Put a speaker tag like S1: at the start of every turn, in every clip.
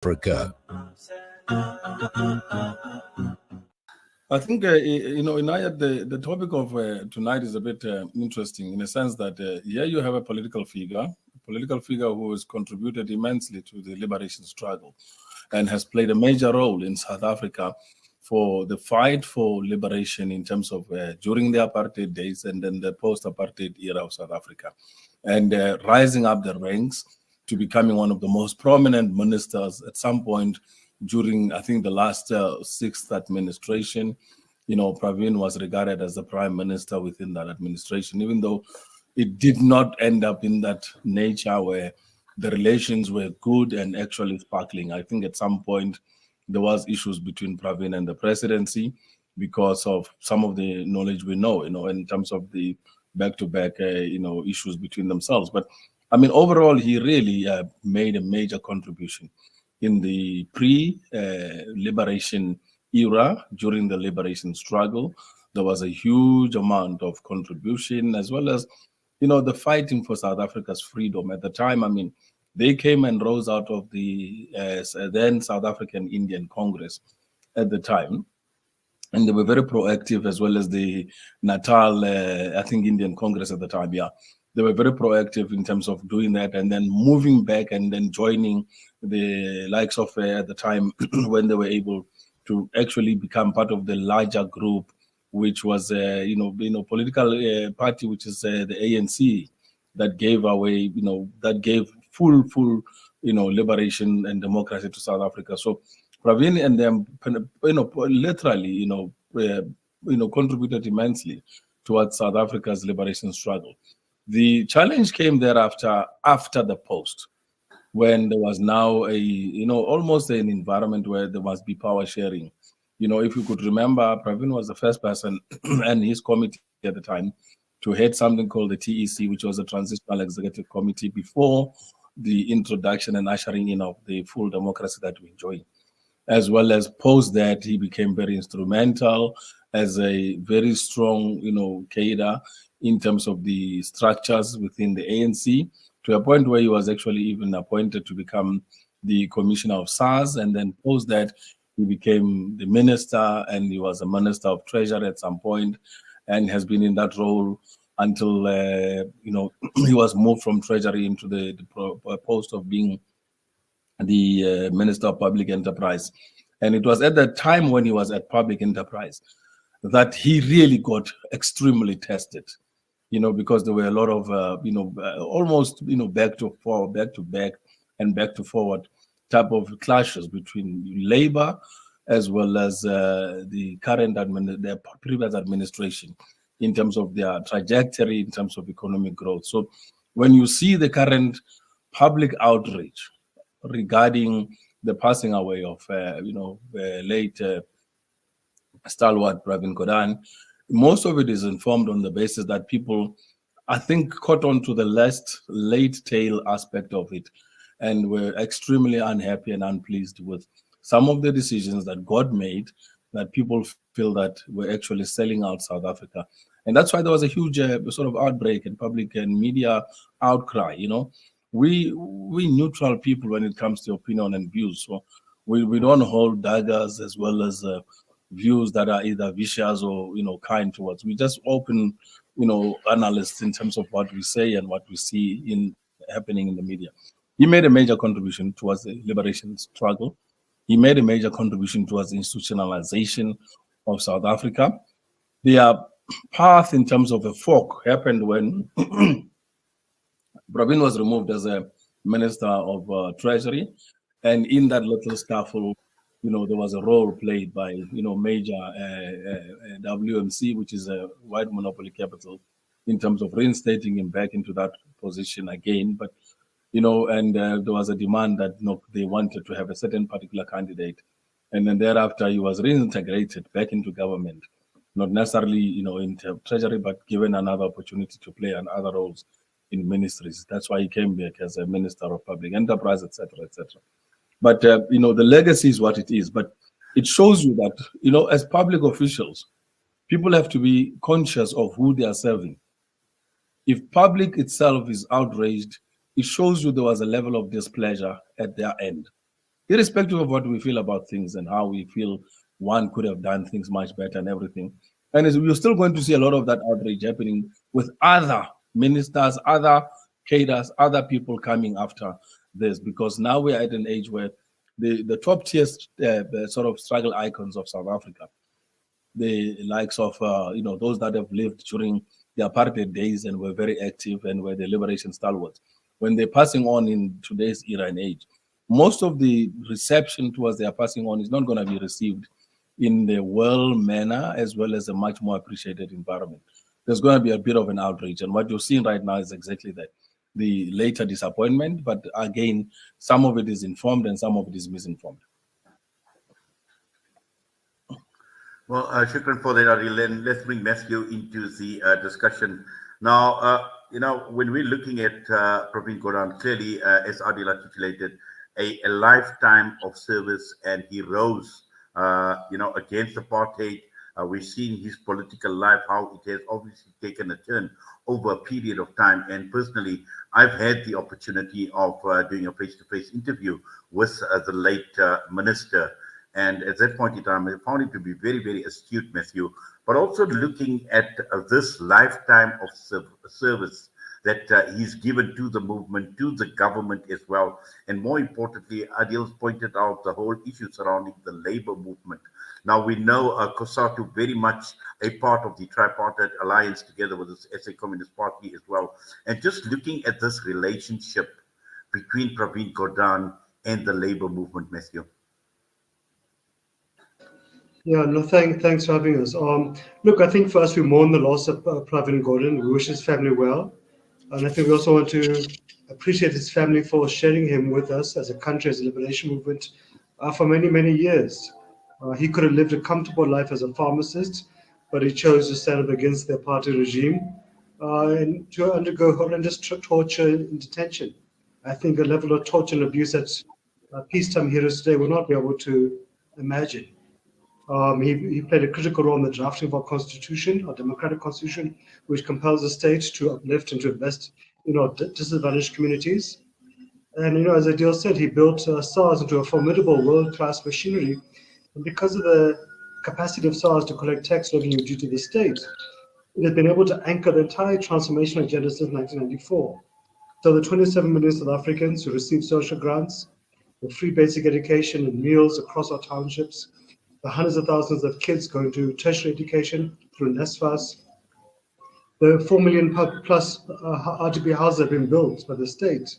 S1: Africa.
S2: I think, Inayat, the topic of tonight is a bit interesting in a sense that here you have a political figure who has contributed immensely to the liberation struggle and has played a major role in South Africa for the fight for liberation in terms of during the apartheid days and then the post-apartheid era of South Africa, and rising up the ranks to becoming one of the most prominent ministers at some point during, I think, the last sixth administration. Pravin was regarded as the prime minister within that administration, even though it did not end up in that nature where the relations were good and actually sparkling. I think at some point there was issues between Pravin and the presidency because of some of the knowledge we know, in terms of the back-to-back, issues between themselves. But I mean, overall, he really made a major contribution in the pre-liberation era. During the liberation struggle, there was a huge amount of contribution, as well as, the fighting for South Africa's freedom. At the time, I mean, they came and rose out of the then South African Indian Congress at the time, and they were very proactive, as well as the Natal, I think, Indian Congress at the time. Yeah, they were very proactive in terms of doing that, and then moving back and then joining the likes of at the time when they were able to actually become part of the larger group, which was political party, which is the ANC, that gave away, that gave full liberation and democracy to South Africa. So Pravin and them, literally, contributed immensely towards South Africa's liberation struggle. The challenge came thereafter, after the post, when there was now almost an environment where there must be power sharing. If you could remember, Pravin was the first person and his committee at the time to head something called the TEC, which was a transitional executive committee before the introduction and ushering in of the full democracy that we enjoy. As well as post that, he became very instrumental as a very strong, cadre in terms of the structures within the ANC, to a point where he was actually even appointed to become the commissioner of SARS. And then post that, he became the minister, and he was a minister of treasury at some point, and has been in that role until he was moved from treasury into the post of being the Minister of Public Enterprise. And it was at that time when he was at Public Enterprise that he really got extremely tested, because there were a lot of, almost, back to forward, back to back, and back to forward type of clashes between Labour as well as the current the previous administration in terms of their trajectory, in terms of economic growth. So when you see the current public outrage regarding the passing away of, late stalwart Pravin Gordhan, most of it is informed on the basis that people, I think, caught on to the late tail aspect of it, and were extremely unhappy and unpleased with some of the decisions that God made, that people feel that were actually selling out South Africa. And that's why there was a huge sort of outbreak in public and media outcry. We neutral people when it comes to opinion and views. So we don't hold daggers, as well as views that are either vicious or kind towards. We just open analysts in terms of what we say and what we see in happening in the media. He made a major contribution towards the liberation struggle. He made a major contribution towards the institutionalization of South Africa. Their path in terms of a fork happened when Pravin was removed as a minister of treasury, and in that little scuffle, there was a role played by major WMC, which is a white monopoly capital, in terms of reinstating him back into that position again. But and there was a demand that they wanted to have a certain particular candidate, and then thereafter he was reintegrated back into government, not necessarily into treasury, but given another opportunity to play other roles in ministries. That's why he came back as a minister of public enterprise, etc., etc. But the legacy is what it is. But it shows you that as public officials, people have to be conscious of who they are serving. If public itself is outraged, it shows you there was a level of displeasure at their end. irrespective of what we feel about things and how we feel one could have done things much better and everything. And you're still going to see a lot of that outrage happening with other ministers, other cadres, other people coming after this, because now we're at an age where the top tier sort of struggle icons of South Africa, the likes of those that have lived during the apartheid days and were very active and were the liberation stalwarts, when they're passing on in today's era and age, most of the reception towards their passing on is not going to be received in the well manner as well as a much more appreciated environment. There's going to be a bit of an outrage, and what you're seeing right now is exactly that, the later disappointment. But again, some of it is informed and some of it is misinformed.
S1: Well, shukran for that, Adil. And let's bring Matthew into the discussion. Now, when we're looking at Pravin Gordhan, clearly, as Adil articulated, a lifetime of service, and he rose, against apartheid. We've seen his political life, how it has obviously taken a turn over a period of time. And personally, I've had the opportunity of doing a face-to-face interview with the late minister. And at that point in time, I found him to be very, very astute, Matthew, but also looking at this lifetime of service that he's given to the movement, to the government as well. And more importantly, Adil's pointed out the whole issue surrounding the labor movement. Now, we know COSATU very much a part of the tripartite alliance together with the SA Communist Party as well. And just looking at this relationship between Pravin Gordhan and the labor movement, Matthew.
S3: Yeah, no, thanks for having us. Look, I think first we mourn the loss of Pravin Gordhan. We wish his family well. And I think we also want to appreciate his family for sharing him with us as a country, as a liberation movement for many, many years. He could have lived a comfortable life as a pharmacist, but he chose to stand up against the apartheid regime and to undergo horrendous torture in detention. I think a level of torture and abuse that peacetime heroes today will not be able to imagine. He played a critical role in the drafting of our constitution, our democratic constitution, which compels the state to uplift and to invest in our disadvantaged communities. And, as Adil said, he built SARS into a formidable world-class machinery. And because of the capacity of SARS to collect tax revenue due to the state, it has been able to anchor the entire transformation agenda since 1994. So the 27 million South Africans who receive social grants, the free basic education and meals across our townships, the hundreds of thousands of kids going to tertiary education through NSFAS, the 4 million plus RDP houses have been built by the state,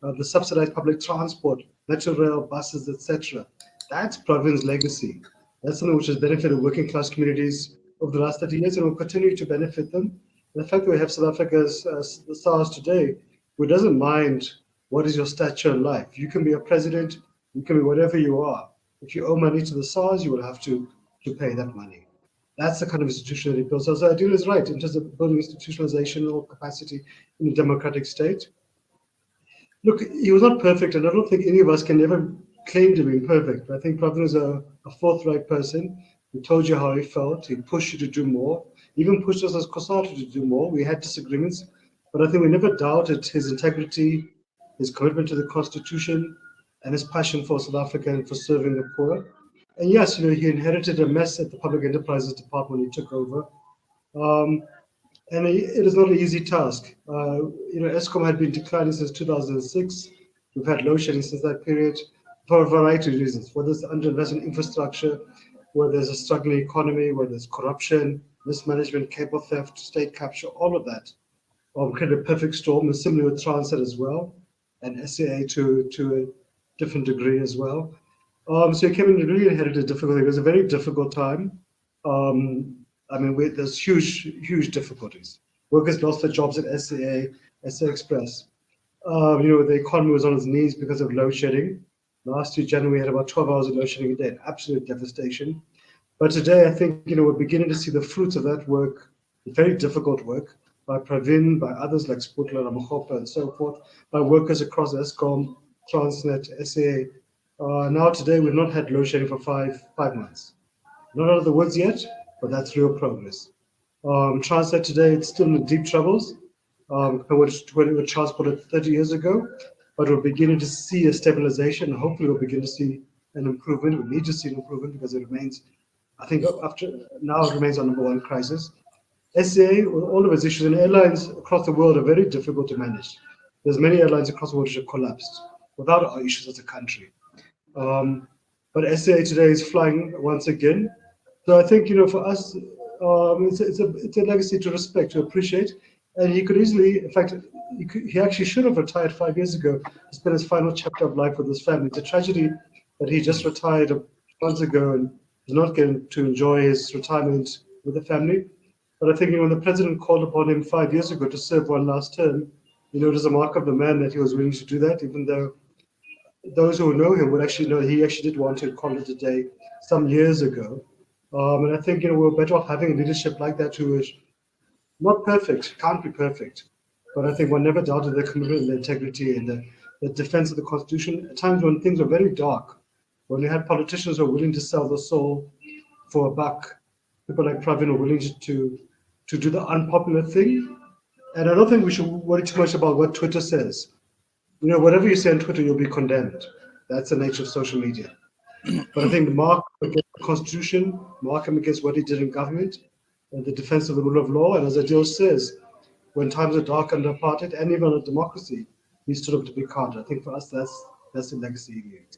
S3: the subsidized public transport, metro rail, buses, etc. That's Pravin's legacy. That's something which has benefited working class communities over the last 30 years and will continue to benefit them. And the fact that we have South Africa's SARS today, who doesn't mind what is your stature in life. You can be a president, you can be whatever you are. If you owe money to the SARS, you will have to pay that money. That's the kind of institution that he built. So Adil is right in terms of building institutionalizational capacity in a democratic state. Look, he was not perfect, and I don't think any of us can ever claim to be perfect. But I think Pravin is a forthright person. He told you how he felt. He pushed you to do more. He even pushed us as COSATU to do more. We had disagreements, but I think we never doubted his integrity, his commitment to the Constitution, and his passion for South Africa and for serving the poor. And yes, he inherited a mess at the Public Enterprises Department when he took over. And it is not an easy task. Eskom had been declining since 2006. We've had load shedding since that period for a variety of reasons, whether it's underinvestment in infrastructure, whether there's a struggling economy, whether there's corruption, mismanagement, cable theft, state capture, all of that. Created a perfect storm, and similarly with Transnet as well, and SAA to a different degree as well. So he came in and really inherited a difficult thing. It was a very difficult time. There's huge difficulties. Workers lost their jobs at SAA, SA Express. The economy was on its knees because of load shedding. Last year, January, we had about 12 hours of load shedding a day, absolute devastation. But today, I think, we're beginning to see the fruits of that work, very difficult work, by Pravin, by others like Sputla, Ramokgopa, and so forth, by workers across Eskom, Transnet, SAA. Now today, we've not had load shedding for five months. Not out of the woods yet, but that's real progress. Transnet today, it's still in deep troubles compared to when it was transported 30 years ago. but we're beginning to see a stabilization. Hopefully, we'll begin to see an improvement. We need to see an improvement because it remains, I think, after now it remains our number one crisis. SCA, with all of its issues, and airlines across the world are very difficult to manage. There's many airlines across the world which have collapsed without our issues as a country. But SCA today is flying once again. So I think, for us, it's a legacy to respect, to appreciate. And he could easily, in fact, he actually should have retired 5 years ago to spend his final chapter of life with his family. It's a tragedy that he just retired months ago and is not getting to enjoy his retirement with the family. But I think when the president called upon him 5 years ago to serve one last term, it is a mark of the man that he was willing to do that, even though those who know him would actually know he actually did want to call it a day some years ago. And I think, we're better off having a leadership like that who is not perfect, can't be perfect. But I think one never doubted their commitment and their integrity and the defense of the Constitution. At times when things were very dark, when you had politicians who were willing to sell their soul for a buck, people like Pravin were willing to do the unpopular thing. And I don't think we should worry too much about what Twitter says. Whatever you say on Twitter, you'll be condemned. That's the nature of social media. But I think mark him against the Constitution, mark him against what he did in government, and the defense of the rule of law. And as Adil says, when times are dark under apartheid and even under democracy, he stood up to be counted. I think for us, that's the legacy he leaves.